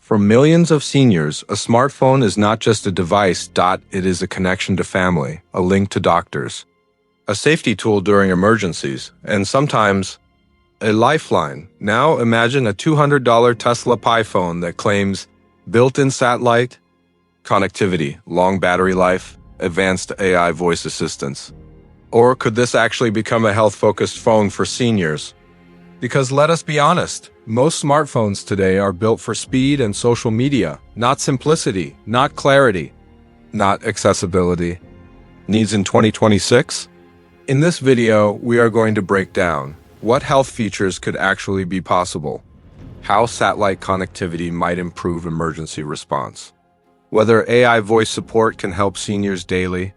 For millions of seniors, a smartphone is not just a device. It is a connection to family, a link to doctors, a safety tool during emergencies, and sometimes a lifeline. Now imagine a $200 Tesla Pi phone that claims built-in satellite, connectivity, long battery life, advanced AI voice assistance. Or could this actually become a health-focused phone for seniors? Because let us be honest, most smartphones today are built for speed and social media, not simplicity, not clarity, not accessibility. Needs in 2026? In this video, we are going to break down what health features could actually be possible, how satellite connectivity might improve emergency response, whether AI voice support can help seniors daily,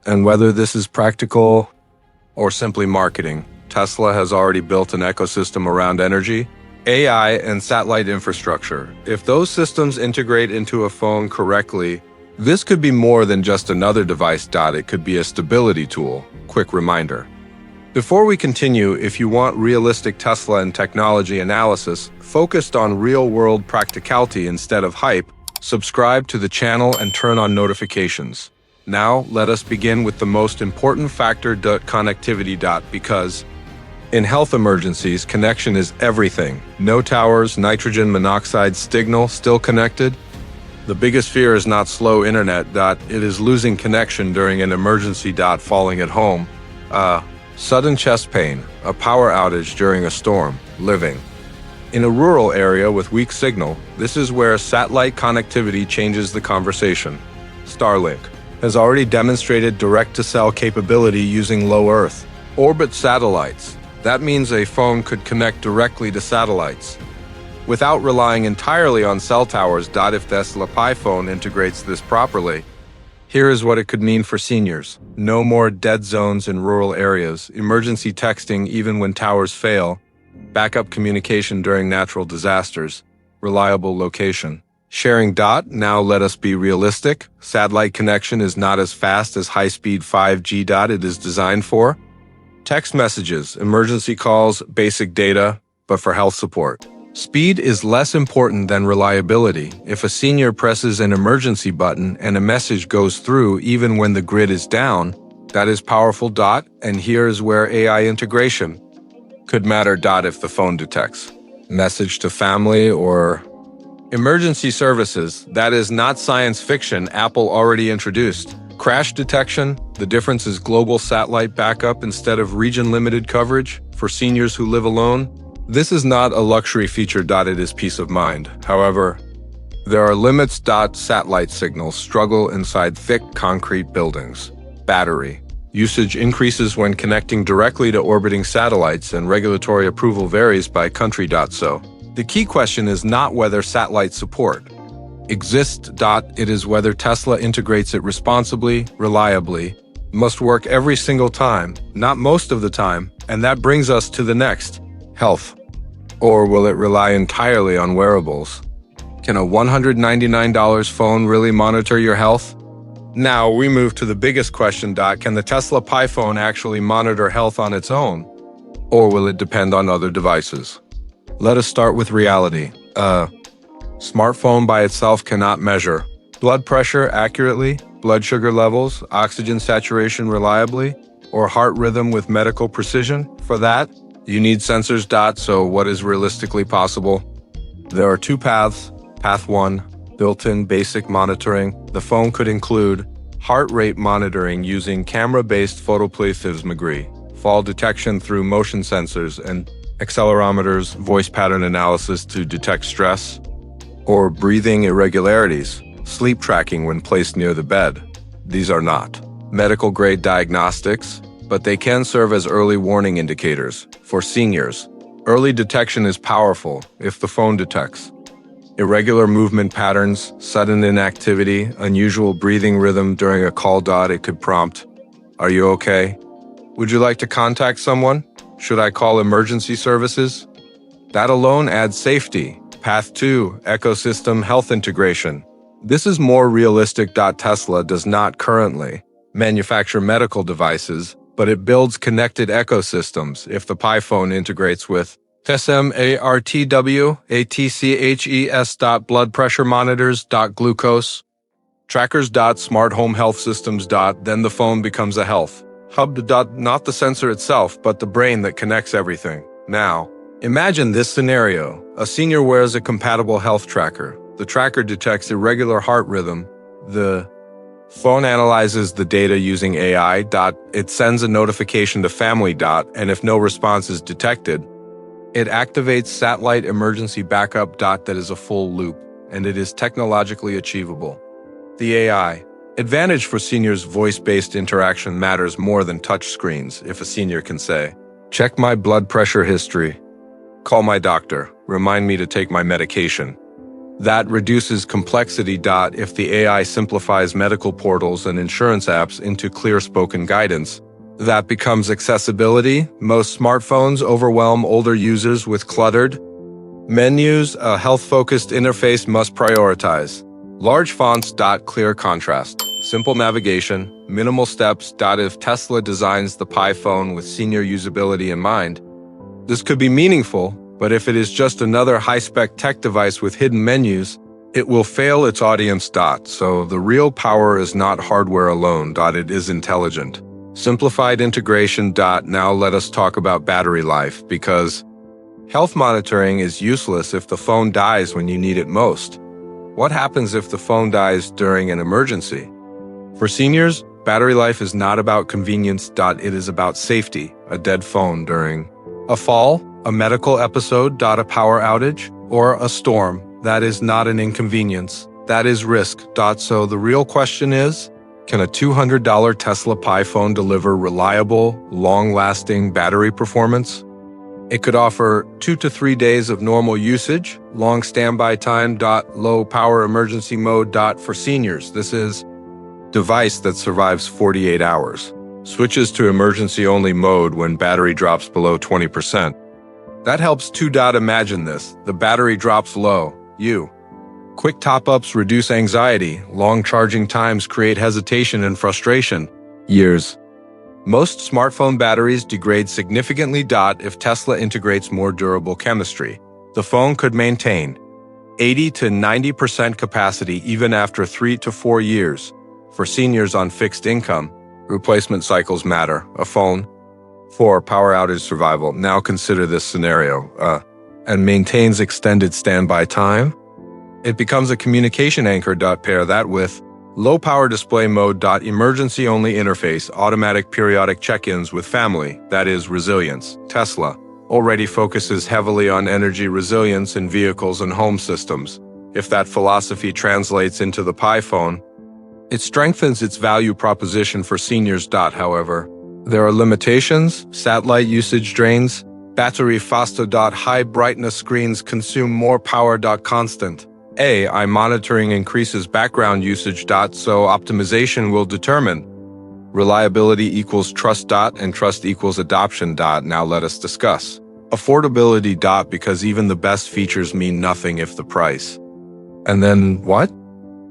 and whether this is practical or simply marketing. Tesla has already built an ecosystem around energy, AI, and satellite infrastructure. If those systems integrate into a phone correctly, this could be more than just another device. It could be a stability tool. Quick reminder. Before we continue, if you want realistic Tesla and technology analysis focused on real-world practicality instead of hype, subscribe to the channel and turn on notifications. Now, let us begin with the most important factor, connectivity. Because in health emergencies, connection is everything. No towers, nitrogen monoxide signal still connected. The biggest fear is not slow internet. It is losing connection during an emergency. Falling at home. Sudden chest pain, a power outage during a storm, living in a rural area with weak signal. This is where satellite connectivity changes the conversation. Starlink has already demonstrated direct-to-cell capability using low Earth orbit satellites. That means a phone could connect directly to satellites without relying entirely on cell towers. If Tesla Pi phone integrates this properly, here is what it could mean for seniors. No more dead zones in rural areas, emergency texting even when towers fail, backup communication during natural disasters, reliable location sharing. Now let us be realistic. Satellite connection is not as fast as high-speed 5G. It is designed for text messages, emergency calls, basic data, but for health support. Speed is less important than reliability. If a senior presses an emergency button and a message goes through even when the grid is down, that is powerful. And here is where AI integration could matter. If the phone detects message to family or emergency services, that is not science fiction. Apple already introduced crash detection. The difference is global satellite backup instead of region-limited coverage for seniors who live alone. This is not a luxury feature. It is peace of mind. However, there are limits. Satellite signals struggle inside thick concrete buildings. Battery usage increases when connecting directly to orbiting satellites, and regulatory approval varies by country. So, the key question is not whether satellite support exists. It is whether Tesla integrates it responsibly, reliably, must work every single time, not most of the time, and that brings us to the next, health. Or will it rely entirely on wearables? Can a $199 phone really monitor your health? Now we move to the biggest question. Can the Tesla Pi phone actually monitor health on its own? Or will it depend on other devices? Let us start with reality. Smartphone by itself cannot measure blood pressure accurately, blood sugar levels, oxygen saturation reliably, or heart rhythm with medical precision. For that, you need sensors. So what is realistically possible? There are two paths. Path 1, built-in basic monitoring. The phone could include heart rate monitoring using camera-based photoplethysmography, fall detection through motion sensors, and accelerometers, voice pattern analysis to detect stress, or breathing irregularities, sleep tracking when placed near the bed. These are not medical-grade diagnostics, but they can serve as early warning indicators. For seniors, early detection is powerful if the phone detects irregular movement patterns, sudden inactivity, unusual breathing rhythm during a call. It could prompt, "Are you okay? Would you like to contact someone? Should I call emergency services?" That alone adds safety. Path 2, ecosystem health integration. This is more realistic. Tesla does not currently manufacture medical devices, but it builds connected ecosystems. If the Pi phone integrates with SMARTWATCHES. Blood pressure monitors. Glucose trackers. Smart home health systems. Then the phone becomes a health hub. Not the sensor itself, but the brain that connects everything. Now, imagine this scenario. A senior wears a compatible health tracker. The tracker detects irregular heart rhythm. The phone analyzes the data using AI. It sends a notification to family. And if no response is detected, it activates satellite emergency backup. That is a full loop, and it is technologically achievable. The AI advantage for seniors: voice-based interaction matters more than touch screens. If a senior can say, "Check my blood pressure history," "Call my doctor," "Remind me to take my medication," that reduces complexity. If the AI simplifies medical portals and insurance apps into clear-spoken guidance, that becomes accessibility. Most smartphones overwhelm older users with cluttered menus. A health-focused interface must prioritize large fonts. Clear contrast, simple navigation, minimal steps. If Tesla designs the Pi phone with senior usability in mind, this could be meaningful, but if it is just another high-spec tech device with hidden menus, it will fail its audience. So the real power is not hardware alone. It is intelligent, simplified integration. Now let us talk about battery life, because health monitoring is useless if the phone dies when you need it most. What happens if the phone dies during an emergency? For seniors, battery life is not about convenience. It is about safety. A dead phone during a fall, a medical episode. A power outage, or a storm. That is not an inconvenience. That is risk. So the real question is, can a $200 Tesla Pi phone deliver reliable, long-lasting battery performance? It could offer 2 to 3 days of normal usage, long standby time. Low power emergency mode. For seniors, this is device that survives 48 hours. Switches to emergency-only mode when battery drops below 20%. That helps too. Imagine this. The battery drops low. Quick top-ups reduce anxiety. Long charging times create hesitation and frustration. Years. Most smartphone batteries degrade significantly. If Tesla integrates more durable chemistry, the phone could maintain 80 to 90% capacity even after 3 to 4 years. For seniors on fixed income, replacement cycles matter. A phone for power outage survival. Now consider this scenario, and maintains extended standby time. It becomes a communication anchor. Pair that with low power display mode. Emergency only interface, automatic periodic check-ins with family. That is resilience. Tesla already focuses heavily on energy resilience in vehicles and home systems. If that philosophy translates into the Pi phone, it strengthens its value proposition for seniors. However, there are limitations. Satellite usage drains battery faster. High brightness screens consume more power. Constant AI monitoring increases background usage. So optimization will determine reliability equals trust. And trust equals adoption. Now let us discuss affordability. Because even the best features mean nothing if the price. And then what?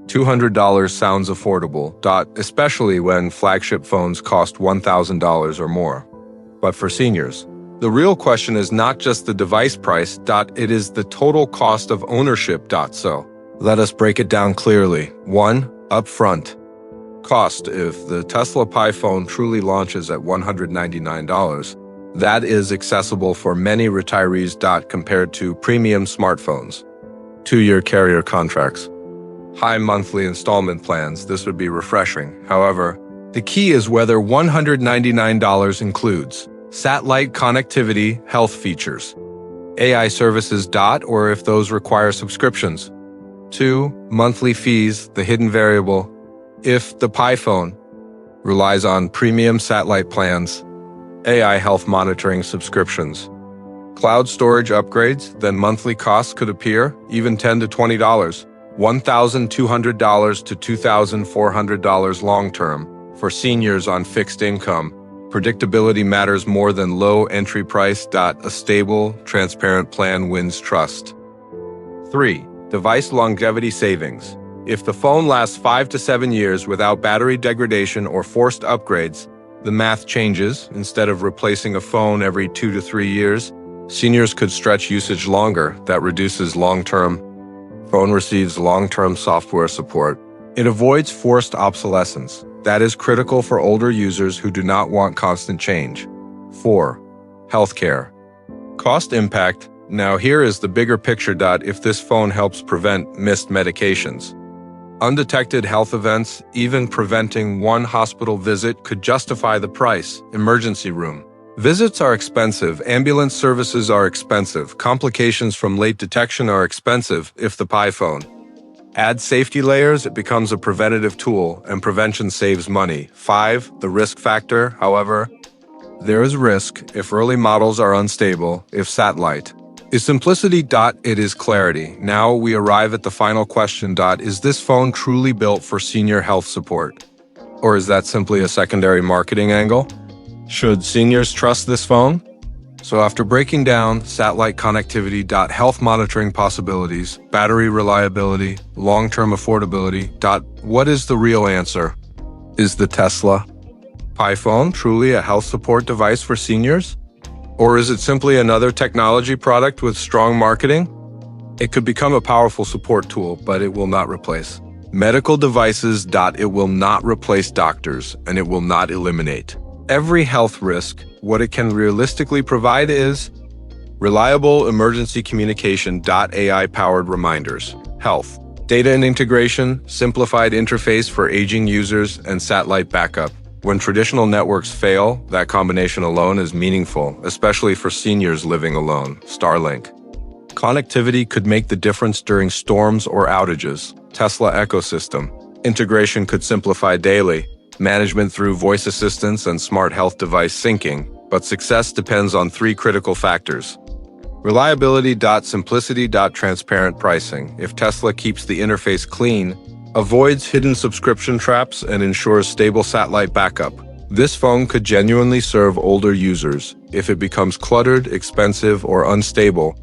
$200 sounds affordable. Especially when flagship phones cost $1,000 or more. But for seniors, the real question is not just the device price. It is the total cost of ownership. So let us break it down clearly. 1. Upfront cost. If the Tesla Pi phone truly launches at $199, that is accessible for many retirees. Compared to premium smartphones. 2-year carrier contracts. High monthly installment plans. This would be refreshing. However, the key is whether $199 includes satellite connectivity, health features, AI services. Or if those require subscriptions. 2. Monthly fees, the hidden variable. If the Pi phone relies on premium satellite plans, AI health monitoring subscriptions, cloud storage upgrades, then monthly costs could appear even $10 to $20, $1,200 to $2,400 long-term. For seniors on fixed income, predictability matters more than low entry price. A stable, transparent plan wins trust. 3. Device longevity savings. If the phone lasts 5 to 7 years without battery degradation or forced upgrades, the math changes. Instead of replacing a phone every 2 to 3 years, Seniors could stretch usage longer. That reduces long-term. Phone receives long-term software support. It avoids forced obsolescence. That is critical for older users who do not want constant change. 4. Healthcare. Cost impact. Now here is the bigger picture. If this phone helps prevent missed medications, undetected health events, even preventing one hospital visit could justify the price. Emergency room. Visits are expensive. Ambulance services are expensive. Complications from late detection are expensive. If the iPhone adds safety layers, it becomes a preventative tool, and prevention saves money. 5. The risk factor. However, there is risk if early models are unstable, if satellite is simplicity. It is clarity. Now we arrive at the final question. Is this phone truly built for senior health support? Or is that simply a secondary marketing angle? Should seniors trust this phone? So after breaking down satellite connectivity, health monitoring possibilities, battery reliability, long-term affordability, what is the real answer? Is the Tesla iPhone truly a health support device for seniors? Or is it simply another technology product with strong marketing? It could become a powerful support tool, but it will not replace medical devices. It will not replace doctors, and it will not eliminate every health risk. What it can realistically provide is reliable emergency communication. AI-powered reminders, health data and integration, simplified interface for aging users, and satellite backup. When traditional networks fail, that combination alone is meaningful, especially for seniors living alone. Starlink connectivity could make the difference during storms or outages. Tesla ecosystem integration could simplify daily management through voice assistants and smart health device syncing, but success depends on 3 critical factors. Reliability. Simplicity. Transparent pricing. If Tesla keeps the interface clean, avoids hidden subscription traps, and ensures stable satellite backup, this phone could genuinely serve older users. If it becomes cluttered, expensive, or unstable,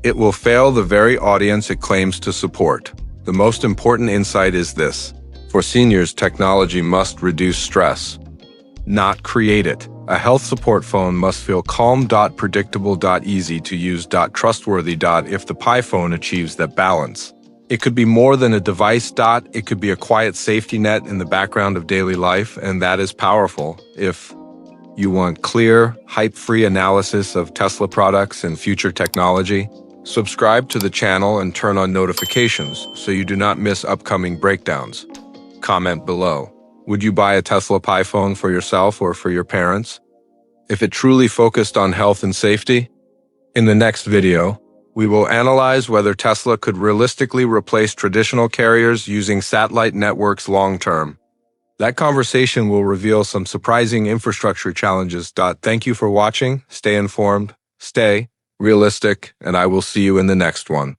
it will fail the very audience it claims to support. The most important insight is this: for seniors, technology must reduce stress, not create it. A health support phone must feel calm. Predictable. Easy to use. Trustworthy. If the iPhone achieves that balance, it could be more than a device. It could be a quiet safety net in the background of daily life, and that is powerful. If you want clear, hype-free analysis of Tesla products and future technology, subscribe to the channel and turn on notifications so you do not miss upcoming breakdowns. Comment below. Would you buy a Tesla iPhone for yourself or for your parents, if it truly focused on health and safety? In the next video, we will analyze whether Tesla could realistically replace traditional carriers using satellite networks long-term. That conversation will reveal some surprising infrastructure challenges. Thank you for watching. Stay informed, stay realistic, and I will see you in the next one.